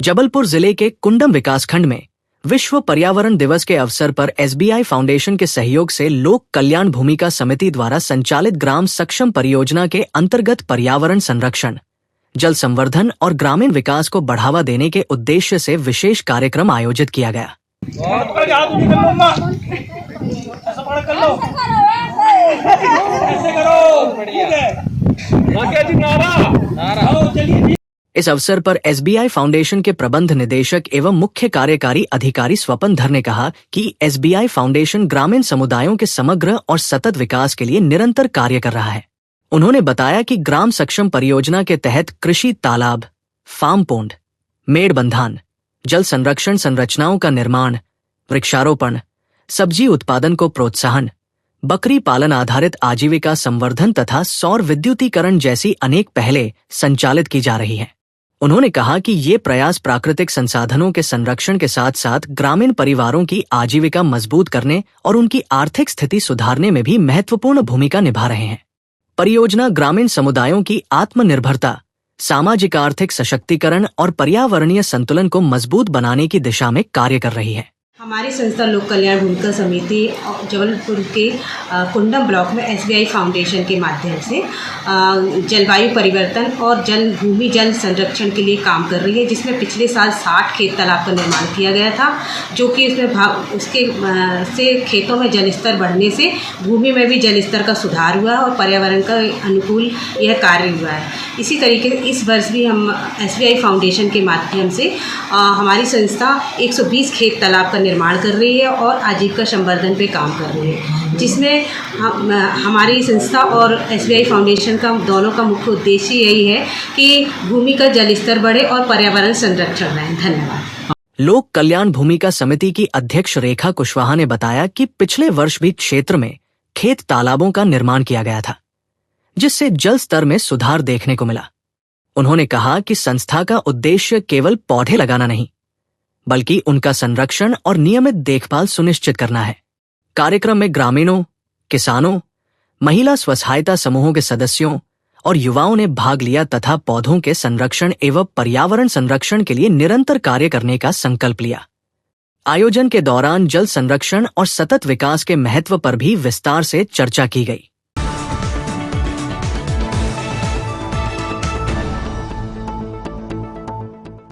जबलपुर जिले के कुंडम विकासखंड में विश्व पर्यावरण दिवस के अवसर पर एसबीआई फाउंडेशन के सहयोग से लोक कल्याण भूमिका समिति द्वारा संचालित ग्राम सक्षम परियोजना के अंतर्गत पर्यावरण संरक्षण, जल संवर्धन और ग्रामीण विकास को बढ़ावा देने के उद्देश्य से विशेष कार्यक्रम आयोजित किया गया। इस अवसर पर एसबीआई फाउंडेशन के प्रबंध निदेशक एवं मुख्य कार्यकारी अधिकारी स्वपन धर ने कहा कि एसबीआई फाउंडेशन ग्रामीण समुदायों के समग्र और सतत विकास के लिए निरंतर कार्य कर रहा है। उन्होंने बताया कि ग्राम सक्षम परियोजना के तहत कृषि तालाब, फार्म पोंड, मेड़ बंधान, जल संरक्षण संरचनाओं का निर्माण, वृक्षारोपण, सब्जी उत्पादन को प्रोत्साहन, बकरी पालन आधारित आजीविका संवर्धन तथा सौर विद्युतीकरण जैसी अनेक पहलें संचालित की जा रही हैं। उन्होंने कहा कि ये प्रयास प्राकृतिक संसाधनों के संरक्षण के साथ साथ ग्रामीण परिवारों की आजीविका मजबूत करने और उनकी आर्थिक स्थिति सुधारने में भी महत्वपूर्ण भूमिका निभा रहे हैं। परियोजना ग्रामीण समुदायों की आत्मनिर्भरता, सामाजिक आर्थिक सशक्तिकरण और पर्यावरणीय संतुलन को मजबूत बनाने की दिशा में कार्य कर रही है। हमारी संस्था लोक कल्याण भूमिका समिति जबलपुर के कुंडम ब्लॉक में एसबीआई फाउंडेशन के माध्यम से जलवायु परिवर्तन और भूमि जल संरक्षण के लिए काम कर रही है, जिसमें पिछले साल 60 खेत तालाब का निर्माण किया गया था, जो कि उससे खेतों में जल स्तर बढ़ने से भूमि में भी जल स्तर का सुधार हुआ है और पर्यावरण का अनुकूल यह कार्य हुआ है। इसी तरीके से इस वर्ष भी हम एसबीआई फाउंडेशन के माध्यम से हमारी संस्था 120 खेत तालाब का निर्माण कर रही है और आजीविका संवर्धन पे काम कर रही है, जिसमें हमारी संस्था और एसबीआई फाउंडेशन का दोनों का मुख्य उद्देश्य यही है कि भूमि का जल स्तर बढ़े और पर्यावरण संरक्षण रहे। धन्यवाद। लोक कल्याण भूमिका समिति की अध्यक्ष रेखा कुशवाहा ने बताया कि पिछले वर्ष भी क्षेत्र में खेत तालाबों का निर्माण किया गया था, जिससे जल स्तर में सुधार देखने को मिला। उन्होंने कहा कि संस्था का उद्देश्य केवल पौधे लगाना नहीं, बल्कि उनका संरक्षण और नियमित देखभाल सुनिश्चित करना है। कार्यक्रम में ग्रामीणों, किसानों, महिला स्वसहायता समूहों के सदस्यों और युवाओं ने भाग लिया तथा पौधों के संरक्षण एवं पर्यावरण संरक्षण के लिए निरंतर कार्य करने का संकल्प लिया। आयोजन के दौरान जल संरक्षण और सतत विकास के महत्व पर भी विस्तार से चर्चा की गई।